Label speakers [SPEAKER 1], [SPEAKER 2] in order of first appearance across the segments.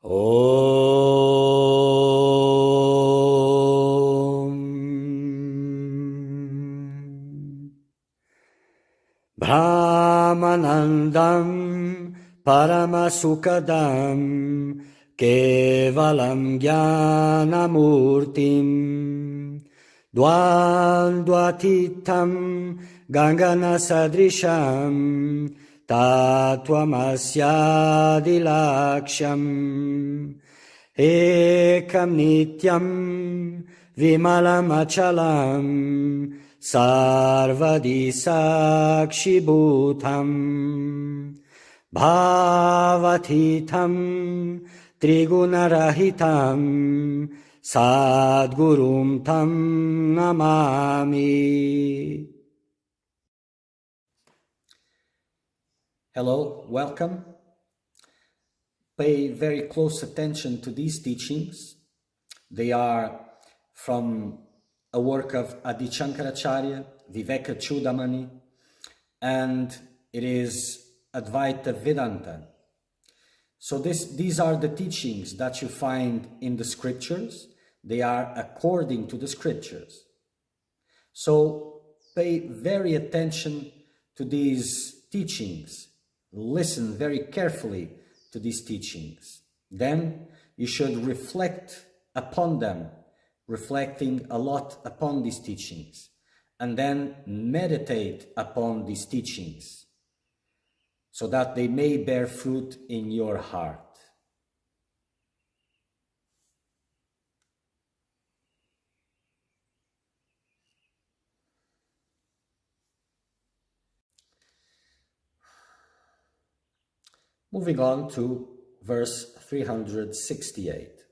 [SPEAKER 1] Om Brahmanandam Paramasukadam Kevalam Jnanamurtim Dvandvatitam Gangana Sadrisham Tattvamasyadilaksham Ekam Nityam Vimalam Achalam Sarvadi Sakshibhutam Bhavatitam Trigunarahitam Sadgurum Tam Namami.
[SPEAKER 2] Hello, welcome. Pay very close attention to these teachings. They are from a work of Adi Shankaracharya, Viveka Chudamani, and it is Advaita Vedanta. So these are the teachings that you find in the scriptures. They are according to the scriptures. So pay very attention to these teachings. Listen very carefully to these teachings. Then you should reflect upon them, reflecting a lot upon these teachings, and then meditate upon these teachings so that they may bear fruit in your heart. Moving on to verse 368.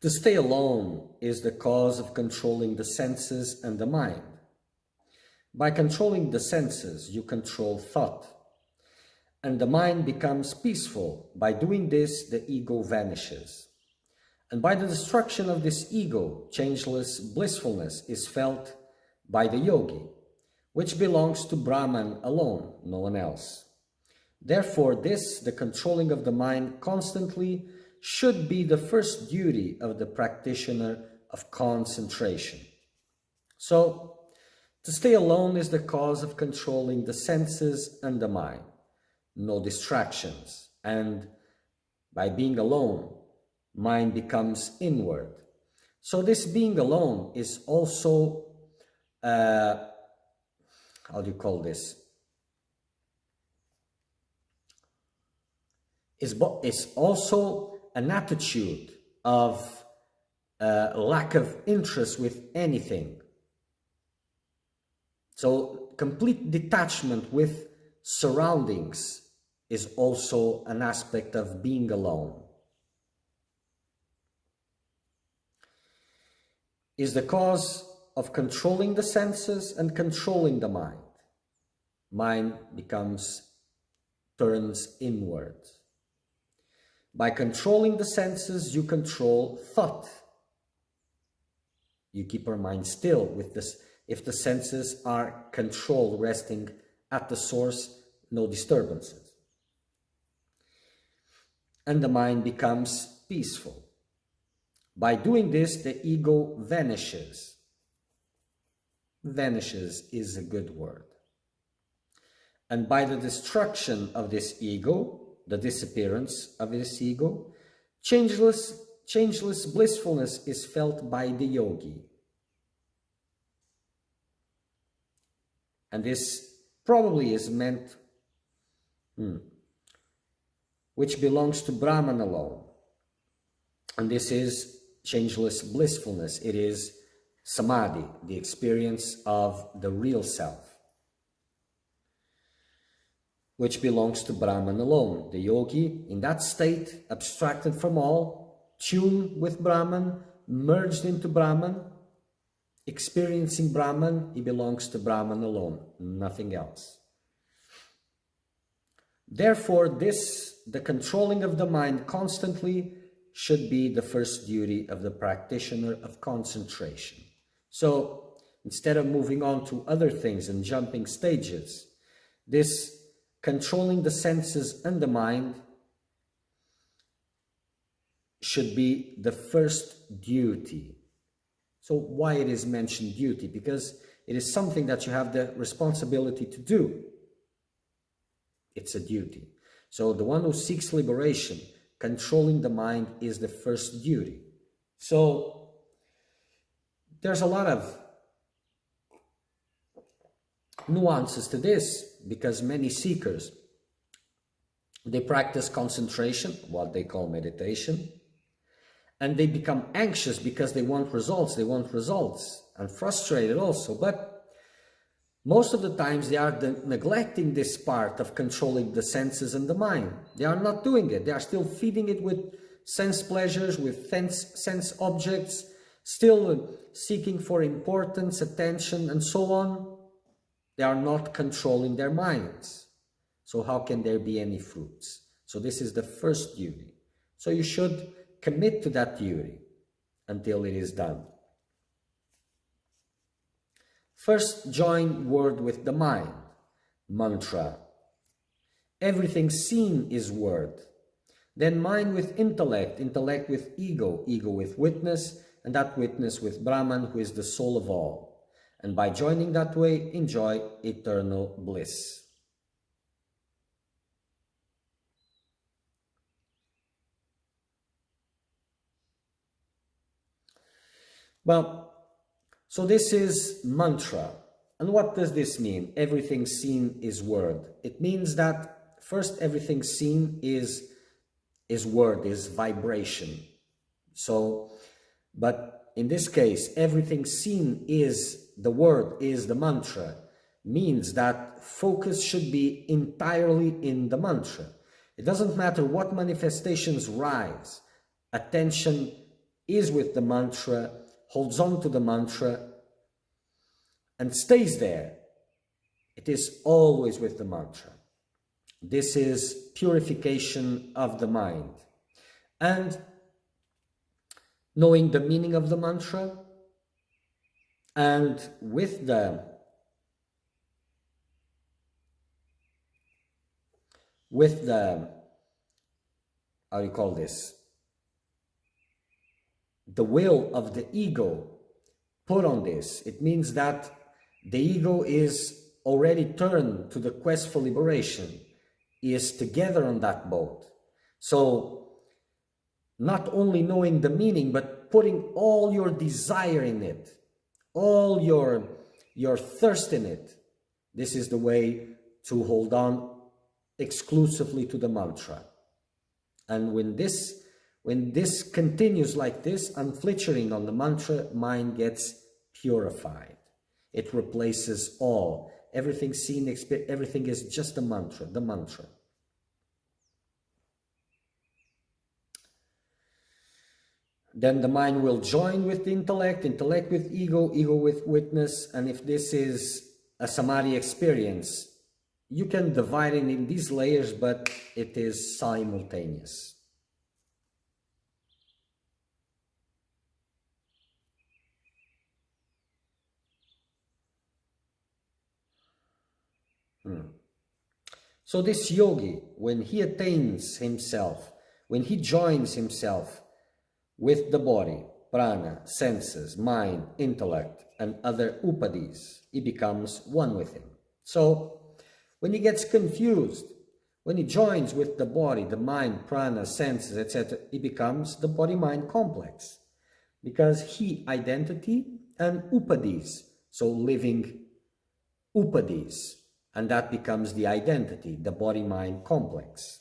[SPEAKER 2] To stay alone is the cause of controlling the senses and the mind. By controlling the senses, you control thought, and the mind becomes peaceful. By doing this, the ego vanishes. And by the destruction of this ego, changeless blissfulness is felt by the yogi, which belongs to Brahman alone, no one else. Therefore, the controlling of the mind constantly, should be the first duty of the practitioner of concentration. So, to stay alone is the cause of controlling the senses and the mind. No distractions. And by being alone, mind becomes inward. So this being alone is also, how do you call this? Is also an attitude of lack of interest with anything. So complete detachment with surroundings is also an aspect of being alone. Is the cause of controlling the senses and controlling the mind. Mind turns inward. By controlling the senses, you control thought. You keep your mind still with this. If the senses are controlled, resting at the source, no disturbances. And the mind becomes peaceful. By doing this, the ego vanishes. Vanishes is a good word. And by the destruction of this ego, the disappearance of this ego, changeless blissfulness is felt by the yogi. And this probably is meant, which belongs to Brahman alone. And this is changeless blissfulness. It is samadhi, the experience of the real self, which belongs to Brahman alone. The yogi, in that state, abstracted from all, tuned with Brahman, merged into Brahman, experiencing Brahman, he belongs to Brahman alone, nothing else. Therefore, the controlling of the mind constantly should be the first duty of the practitioner of concentration. So, instead of moving on to other things and jumping stages, this controlling the senses and the mind should be the first duty. So why it is mentioned duty? Because it is something that you have the responsibility to do. It's a duty. So the one who seeks liberation, controlling the mind, is the first duty. So there's a lot of nuances to this, because many seekers, they practice concentration, what they call meditation, and they become anxious because they want results, and frustrated also. But most of the times they are neglecting this part of controlling the senses and the mind. They are not doing it. They are still feeding it with sense pleasures, with sense objects, still seeking for importance, attention, and so on. They are not controlling their minds. So how can there be any fruits? So this is the first duty. So you should commit to that duty until it is done. First, join word with the mind, mantra. Everything seen is word. Then mind with intellect, intellect with ego, ego with witness, and that witness with Brahman, who is the soul of all. And by joining that way, enjoy eternal bliss. Well, so this is mantra. And what does this mean? Everything seen is word. It means that first, everything seen is word, is vibration. So, but in this case, everything seen is the word, is the mantra, means that focus should be entirely in the mantra. It doesn't matter what manifestations rise, attention is with the mantra, holds on to the mantra, and stays there. It is always with the mantra. This is purification of the mind. And knowing the meaning of the mantra, and with the how do you call this? The will of the ego put on this. It means that the ego is already turned to the quest for liberation, is together on that boat. So not only knowing the meaning, but putting all your desire in it, all your thirst in it. This is the way to hold on exclusively to the mantra. And when this continues like this, unflinching on the mantra, mind gets purified. It replaces all. Everything seen, everything is just a mantra, the mantra. Then the mind will join with the intellect, intellect with ego, ego with witness. And if this is a samadhi experience, you can divide it in these layers, but it is simultaneous. So this yogi, when he attains himself, when he joins himself with the body, prana, senses, mind, intellect, and other upadis, he becomes one with him. So when he gets confused, when he joins with the body, the mind, prana, senses, etc., he becomes the body-mind complex, because he, identity, and upadis, so living upadis, and that becomes the identity, the body-mind complex.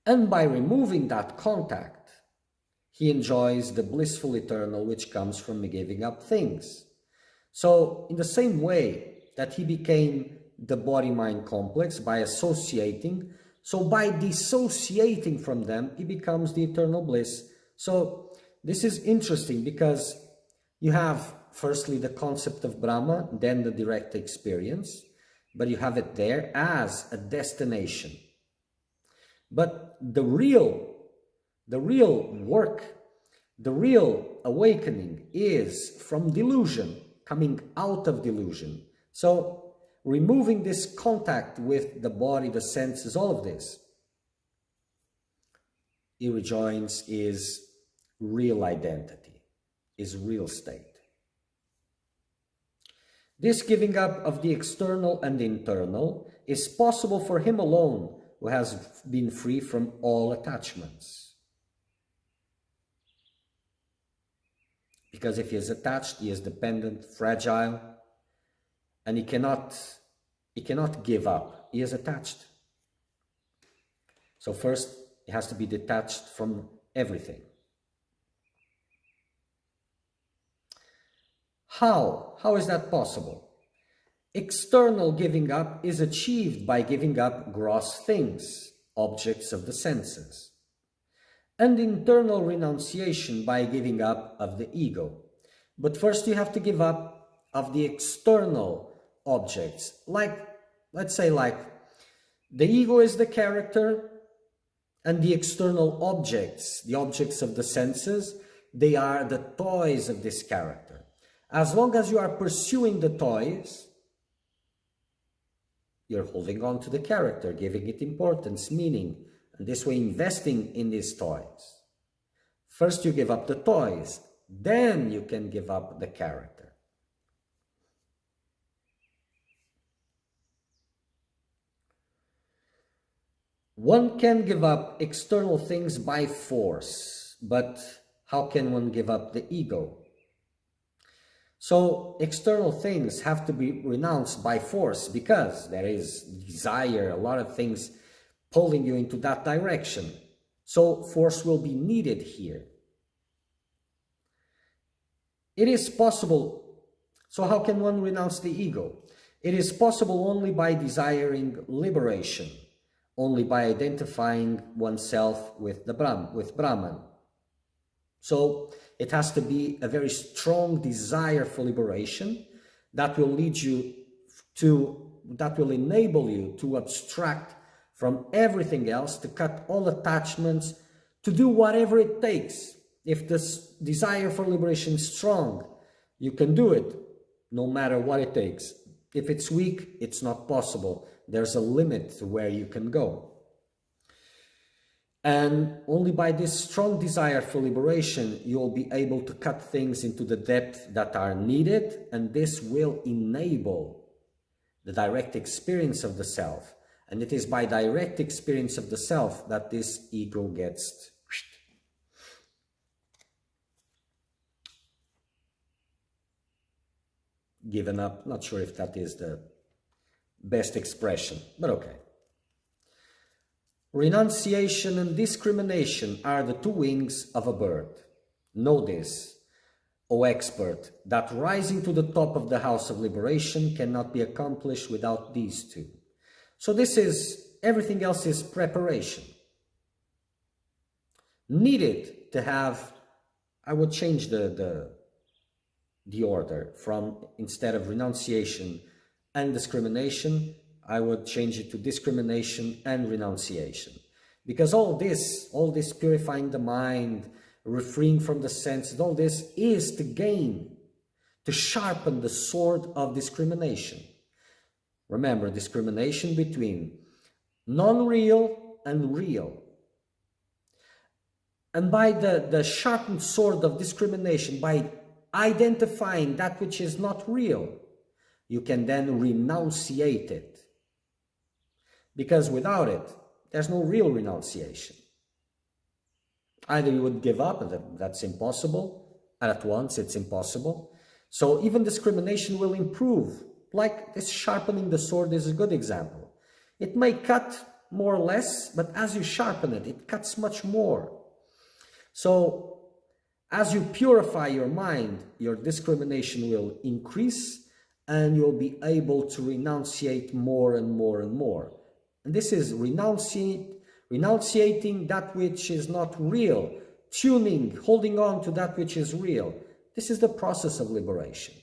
[SPEAKER 2] And by removing that contact, he enjoys the blissful eternal which comes from giving up things. So in the same way that he became the body-mind complex by associating, so by dissociating from them, he becomes the eternal bliss. So this is interesting, because you have firstly the concept of Brahma, then the direct experience, but you have it there as a destination. But the real work, the real awakening is from delusion, coming out of delusion. So removing this contact with the body, the senses, all of this, he rejoins his real identity, his real state. This giving up of the external and the internal is possible for him alone who has been free from all attachments. Because if he is attached, he is dependent, fragile, and he cannot give up. He is attached. So first, he has to be detached from everything. How? How is that possible? External giving up is achieved by giving up gross things, objects of the senses, and internal renunciation by giving up of the ego. But first you have to give up of the external objects, let's say the ego is the character, and the external objects, the objects of the senses, they are the toys of this character. As long as you are pursuing the toys, you're holding on to the character, giving it importance, meaning, and this way investing in these toys. First you give up the toys, then you can give up the character. One can give up external things by force, but how can one give up the ego? So external things have to be renounced by force because there is desire, a lot of things pulling you into that direction. So force will be needed here. It is possible. So how can one renounce the ego? It is possible only by desiring liberation, only by identifying oneself with Brahman. So it has to be a very strong desire for liberation that will enable you to abstract from everything else, to cut all attachments, to do whatever it takes. If this desire for liberation is strong, you can do it, no matter what it takes. If it's weak, it's not possible. There's a limit to where you can go. And only by this strong desire for liberation, you'll be able to cut things into the depth that are needed, and this will enable the direct experience of the self. And it is by direct experience of the self that this ego gets given up. Not sure if that is the best expression, but okay. Renunciation and discrimination are the two wings of a bird. Know this, O expert, that rising to the top of the house of liberation cannot be accomplished without these two. So everything else is preparation. Needed to have, I would change the order from, instead of renunciation and discrimination, I would change it to discrimination and renunciation. Because all this purifying the mind, refraining from the senses, all this is to sharpen the sword of discrimination. Remember, discrimination between non-real and real. And by the sharpened sword of discrimination, by identifying that which is not real, you can then renunciate it. Because without it, there's no real renunciation. Either you would give up, and that's impossible. At once, it's impossible. So even discrimination will improve. Like this sharpening the sword is a good example. It may cut more or less, but as you sharpen it, it cuts much more. So as you purify your mind, your discrimination will increase, and you'll be able to renunciate more and more and more. And this is renunciating that which is not real, tuning, holding on to that which is real. This is the process of liberation.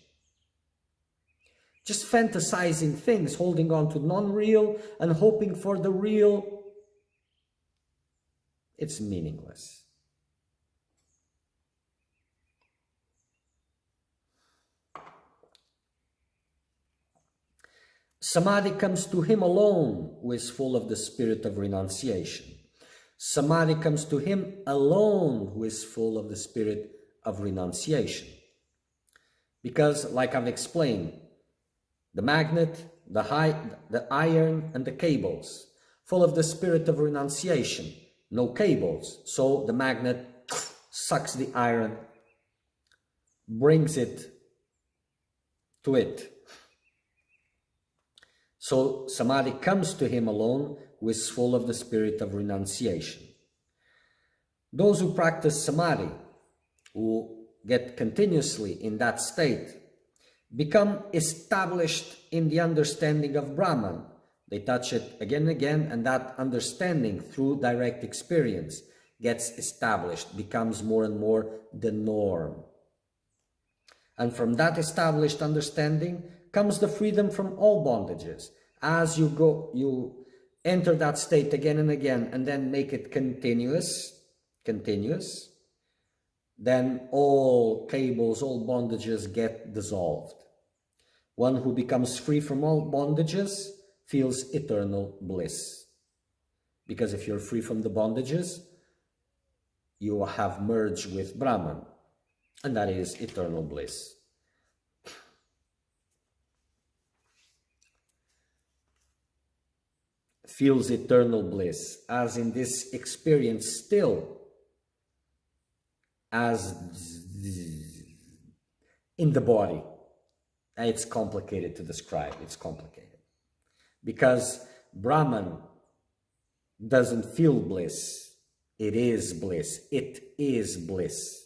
[SPEAKER 2] Just fantasizing things, holding on to non-real and hoping for the real, it's meaningless. Samadhi comes to him alone who is full of the spirit of renunciation. Samadhi comes to him alone who is full of the spirit of renunciation. Because, like I've explained, the magnet, the iron, and the cables, full of the spirit of renunciation, no cables, so the magnet sucks the iron, brings it to it. So Samadhi comes to him alone who is full of the spirit of renunciation. Those who practice Samadhi, who get continuously in that state, become established in the understanding of Brahman. They touch it again and again, and that understanding through direct experience gets established, becomes more and more the norm. And from that established understanding comes the freedom from all bondages. As you enter that state again and again, and then make it continuous, then all cables, all bondages get dissolved. One who becomes free from all bondages feels eternal bliss. Because if you're free from the bondages, you have merged with Brahman, and that is eternal bliss. Feels eternal bliss, as in this experience still, as in the body. It's complicated to describe, it's complicated. Because Brahman doesn't feel bliss, it is bliss, it is bliss.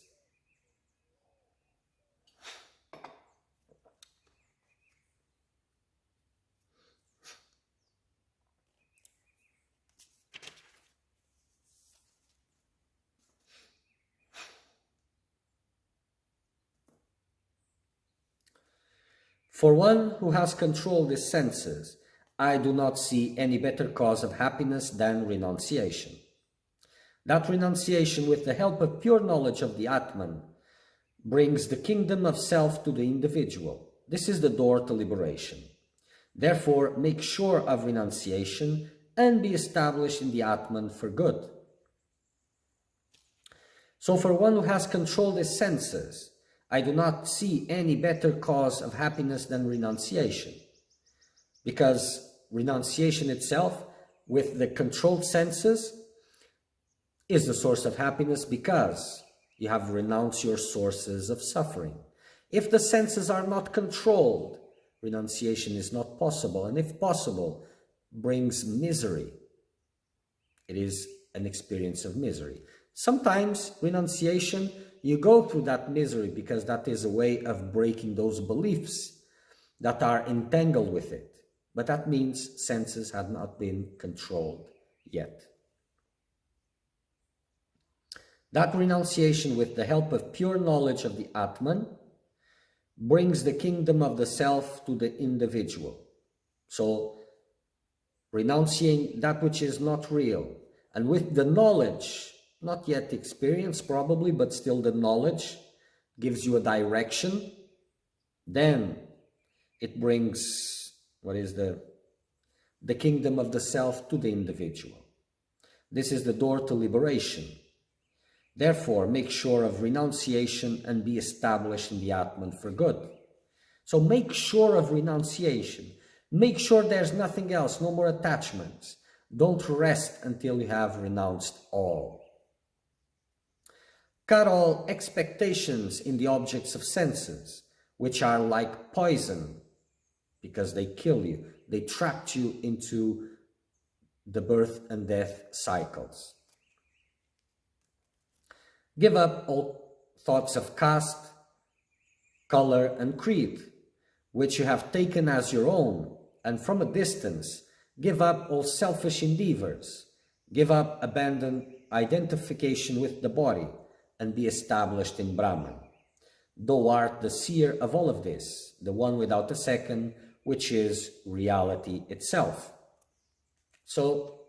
[SPEAKER 2] For one who has controlled his senses, I do not see any better cause of happiness than renunciation. That renunciation, with the help of pure knowledge of the Atman, brings the kingdom of self to the individual. This is the door to liberation. Therefore, make sure of renunciation and be established in the Atman for good. So for one who has controlled his senses, I do not see any better cause of happiness than renunciation. Because renunciation itself, with the controlled senses, is the source of happiness, because you have renounced your sources of suffering. If the senses are not controlled, renunciation is not possible, and if possible, brings misery. It is an experience of misery. Sometimes renunciation, you go through that misery because that is a way of breaking those beliefs that are entangled with it. But that means senses have not been controlled yet. That renunciation, with the help of pure knowledge of the Atman, brings the kingdom of the self to the individual. So, renouncing that which is not real, and with the knowledge, not yet experience probably, but still the knowledge gives you a direction, then it brings, the kingdom of the self to the individual. This is the door to liberation. Therefore, make sure of renunciation and be established in the Atman for good. So make sure of renunciation. Make sure there's nothing else, no more attachments. Don't rest until you have renounced all. Cut all expectations in the objects of senses, which are like poison, because they kill you. They trap you into the birth and death cycles. Give up all thoughts of caste, color, and creed, which you have taken as your own, and from a distance, give up all selfish endeavors. Abandon identification with the body, and be established in Brahman. Thou art the seer of all of this, the one without a second, which is reality itself. So,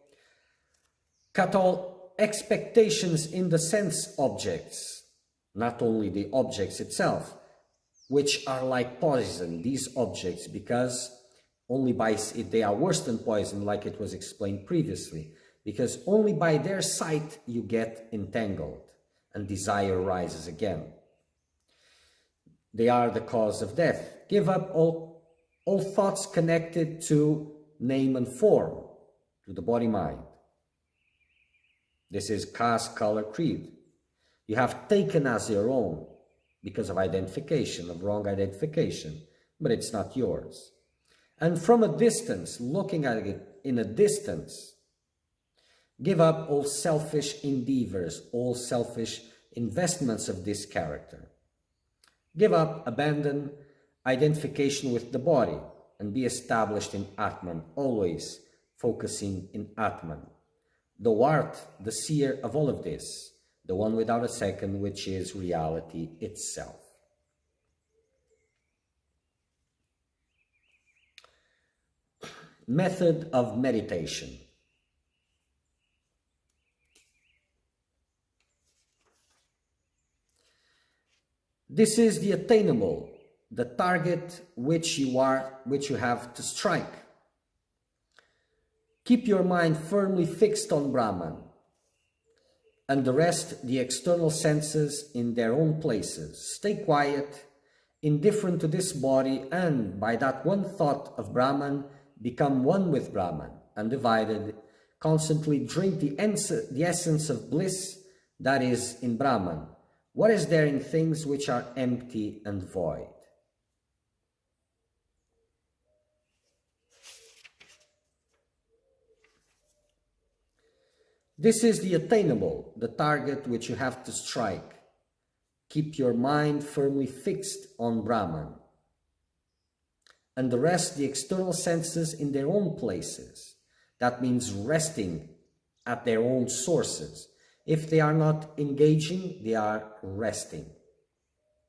[SPEAKER 2] cut all expectations in the sense objects, not only the objects itself, which are like poison, these objects, because only by they are worse than poison, like it was explained previously, because only by their sight you get entangled and desire rises again. They are the cause of death. Give up all thoughts connected to name and form, to the body-mind. This is caste, color, creed. You have taken as your own because of identification, of wrong identification, but it's not yours. And from a distance, looking at it in a distance, give up all selfish endeavors, all selfish investments of this character. Give up, abandon identification with the body and be established in Atman, always focusing in Atman. Thou art the seer of all of this, the one without a second, which is reality itself. Method of meditation. This is the attainable, the target which you have to strike. Keep your mind firmly fixed on Brahman, and the rest, the external senses, in their own places. Stay quiet, indifferent to this body, and by that one thought of Brahman, become one with Brahman, undivided. Constantly drink the essence of bliss that is in Brahman. What is there in things which are empty and void? This is the attainable, the target which you have to strike. Keep your mind firmly fixed on Brahman, and the rest, the external senses, in their own places. That means resting at their own sources. If they are not engaging, they are resting.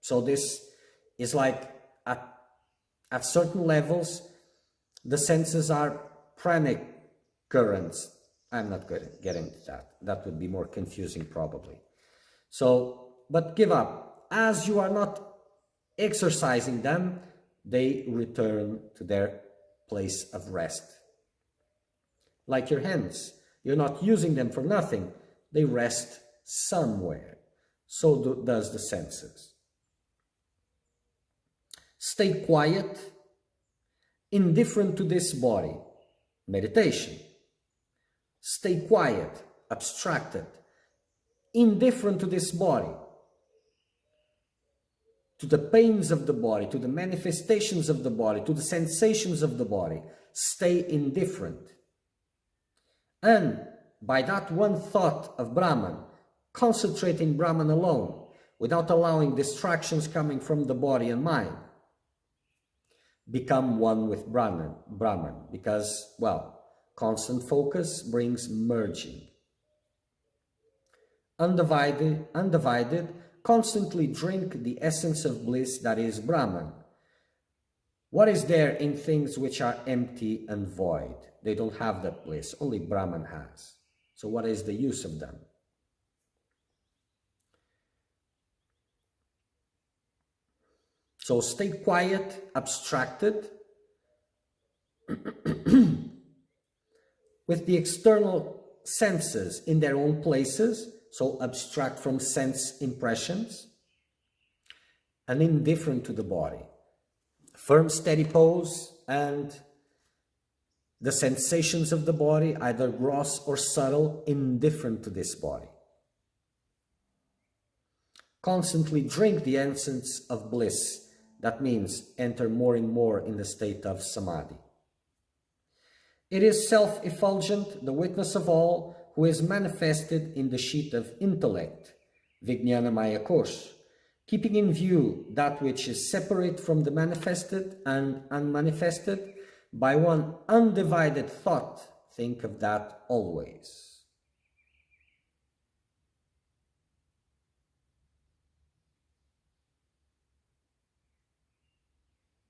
[SPEAKER 2] So this is like at certain levels, the senses are pranic currents. I'm not going to get into that. That would be more confusing probably. So, but give up. As you are not exercising them, they return to their place of rest. Like your hands, you're not using them for nothing. They rest somewhere. So does the senses. Stay quiet, indifferent to this body. Meditation. Stay quiet, abstracted, indifferent to this body, to the pains of the body, to the manifestations of the body, to the sensations of the body. Stay indifferent. And by that one thought of Brahman, concentrating Brahman alone, without allowing distractions coming from the body and mind, become one with Brahman, because, well, constant focus brings merging. Undivided, constantly drink the essence of bliss that is Brahman. What is there in things which are empty and void? They don't have that bliss, only Brahman has. So what is the use of them? So stay quiet, abstracted, with the external senses in their own places, so abstract from sense impressions, and indifferent to the body. Firm, steady pose, and the sensations of the body, either gross or subtle, indifferent to this body. Constantly drink the essence of bliss. That means enter more and more in the state of samadhi. It is self-effulgent, the witness of all, who is manifested in the sheet of intellect, Vijnanamaya Kosh, keeping in view that which is separate from the manifested and unmanifested by one undivided thought. Think of that always.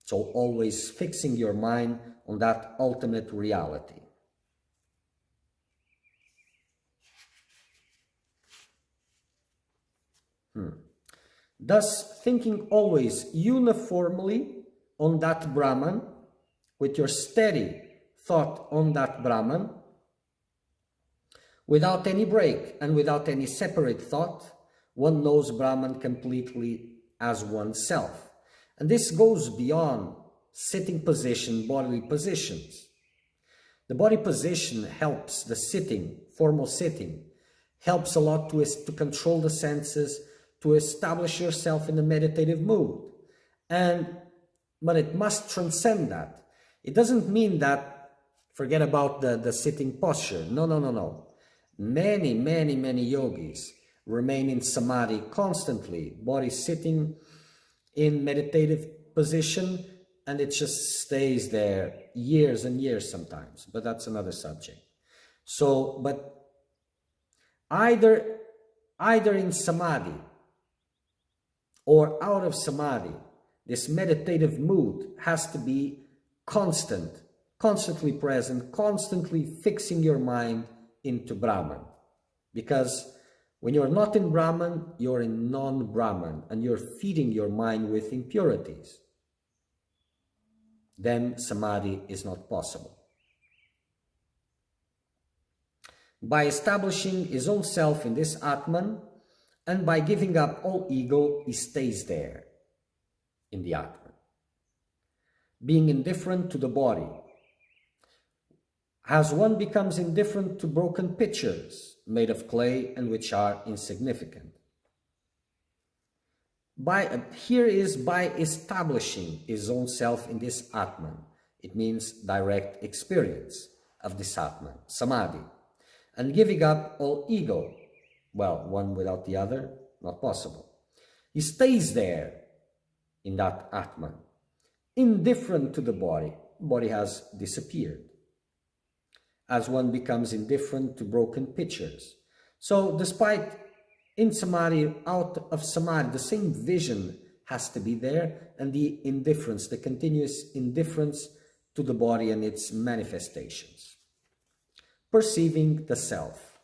[SPEAKER 2] So always fixing your mind on that ultimate reality. Thus, thinking always uniformly on that Brahman, with your steady thought on that Brahman, Without any break and without any separate thought, one knows Brahman completely as oneself. And this goes beyond sitting position, bodily positions. The body position helps the sitting, formal sitting, helps a lot to control the senses, to establish yourself in a meditative mood. But it must transcend that. It doesn't mean that forget about the sitting posture. No. Many yogis remain in samadhi constantly, body sitting in meditative position, and it just stays there years and years sometimes, but that's another subject. So, but either in samadhi or out of samadhi, this meditative mood has to be constantly present, constantly fixing your mind into Brahman. Because when you're not in Brahman, you're in non-Brahman, and you're feeding your mind with impurities. Then samadhi is not possible. By establishing his own self in this Atman, and by giving up all ego, he stays there in the Atman. Being indifferent to the body. As one becomes indifferent to broken pitchers made of clay and which are insignificant. Here is by establishing his own self in this Atman. It means direct experience of this Atman, samadhi, and giving up all ego. Well, one without the other, not possible. He stays there in that Atman, indifferent to the body. Body has disappeared. As one becomes indifferent to broken pitchers. So despite in samadhi, out of samadhi, the same vision has to be there, and the indifference, the continuous indifference to the body and its manifestations. Perceiving the self.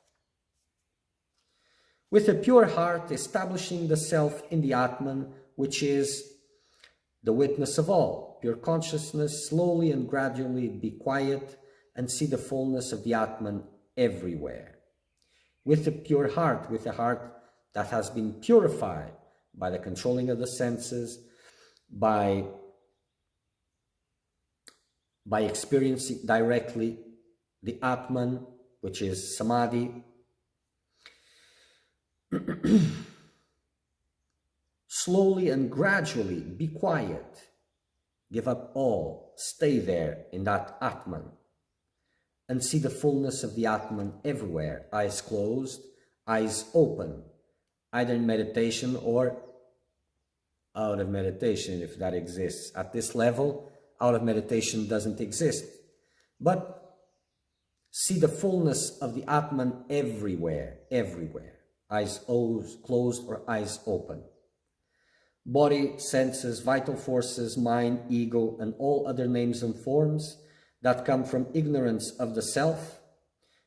[SPEAKER 2] With a pure heart, establishing the self in the Atman, which is the witness of all. Pure consciousness, slowly and gradually be quiet and see the fullness of the Atman everywhere. With a pure heart, with a heart that has been purified by the controlling of the senses, by experiencing directly the Atman, which is samadhi. Slowly and gradually be quiet, give up all, stay there in that Atman, and see the fullness of the Atman everywhere, eyes closed, eyes open, either in meditation or out of meditation, if that exists. At this level, out of meditation doesn't exist. But see the fullness of the Atman everywhere, eyes closed or eyes open. Body, senses, vital forces, mind, ego, and all other names and forms that come from ignorance of the self,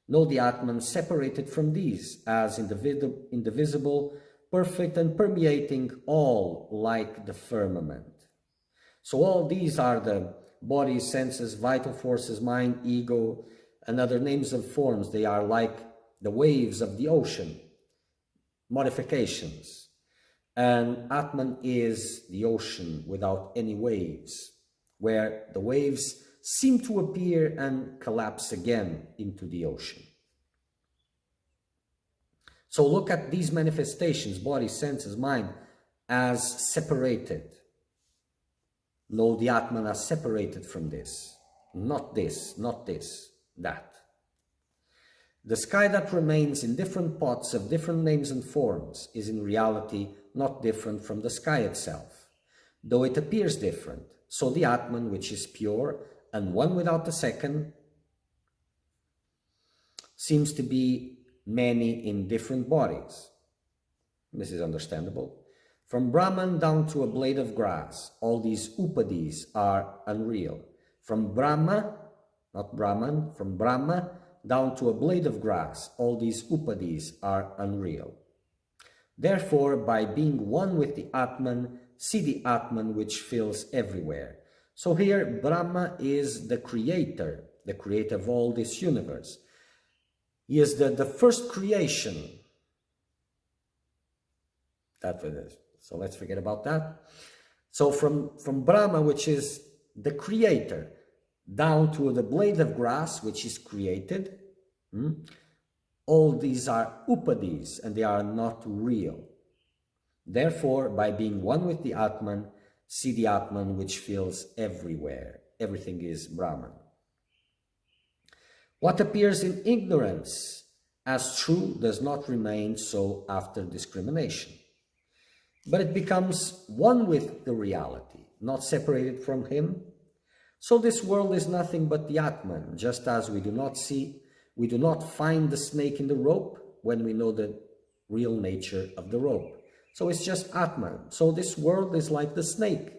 [SPEAKER 2] know the Atman separated from these as indivisible, perfect, and permeating all like the firmament. So all these are the body, senses, vital forces, mind, ego, and other names and forms. They are like the waves of the ocean, modifications. And Atman is the ocean without any waves, where the waves seem to appear and collapse again into the ocean. So look at these manifestations, body, senses, mind, as separated. Know the Atman as separated from this, not this, that. The sky that remains in different pots of different names and forms is in reality not different from the sky itself, though it appears different. So the Atman, which is pure and one without the second, seems to be many in different bodies. This is understandable. From Brahman down to a blade of grass, all these upadis are unreal. From Brahma, not Brahman, from Brahma down to a blade of grass, all these upadis are unreal. Therefore, by being one with the Atman, see the Atman which fills everywhere. So here, Brahma is the creator of all this universe. He is the first creation. That it is. So let's forget about that. So from Brahma, which is the creator, down to the blade of grass, which is created, all these are upadis, and they are not real. Therefore, by being one with the Atman, see the Atman which fills everywhere. Everything is Brahman. What appears in ignorance as true does not remain so after discrimination, but it becomes one with the reality, not separated from him. So this world is nothing but the Atman, just as we do not find the snake in the rope when we know the real nature of the rope. So it's just Atman. So this world is like the snake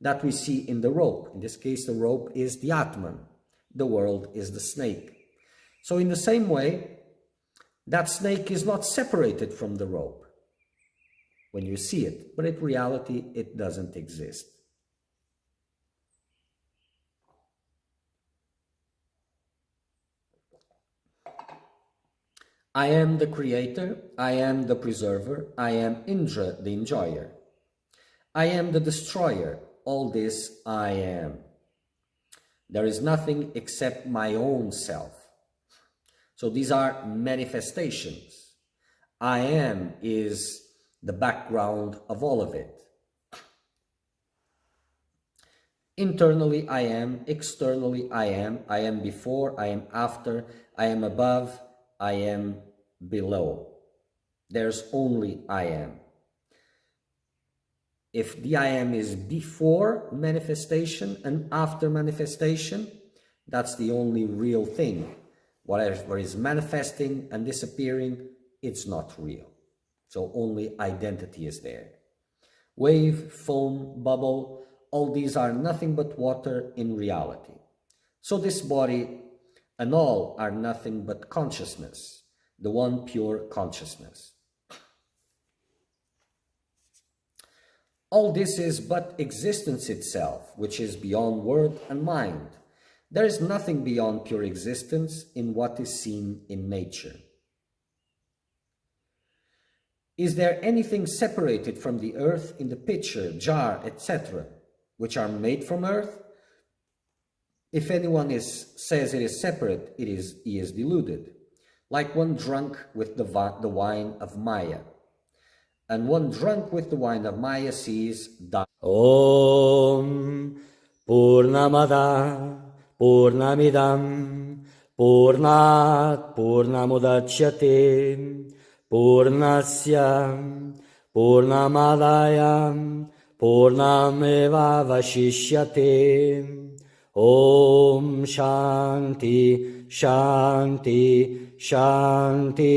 [SPEAKER 2] that we see in the rope. In this case, the rope is the Atman. The world is the snake. So in the same way, that snake is not separated from the rope when you see it, but in reality, it doesn't exist. I am the creator, I am the preserver, I am Indra, the enjoyer. I am the destroyer, all this I am. There is nothing except my own self. So these are manifestations. I am is the background of all of it. Internally I am, externally I am before, I am after, I am above, I am below. There's only I am. If the I am is before manifestation and after manifestation, that's the only real thing. Whatever is manifesting and disappearing, it's not real. So only identity is there. Wave, foam, bubble, all these are nothing but water in reality. So this body and all are nothing but consciousness, the one pure consciousness. All this is but existence itself, which is beyond word and mind. There is nothing beyond pure existence in what is seen in nature. Is there anything separated from the earth in the pitcher, jar, etc., which are made from earth? If anyone says it is separate, he is deluded, like one drunk with the wine of Maya. And one drunk with the wine of Maya sees that.
[SPEAKER 1] Om Purnamada Purnamidam Purnat Purnamudachyate Purnasya Purnamadaya Purnameva Vashishyate. Om Shanti Shanti Shanti.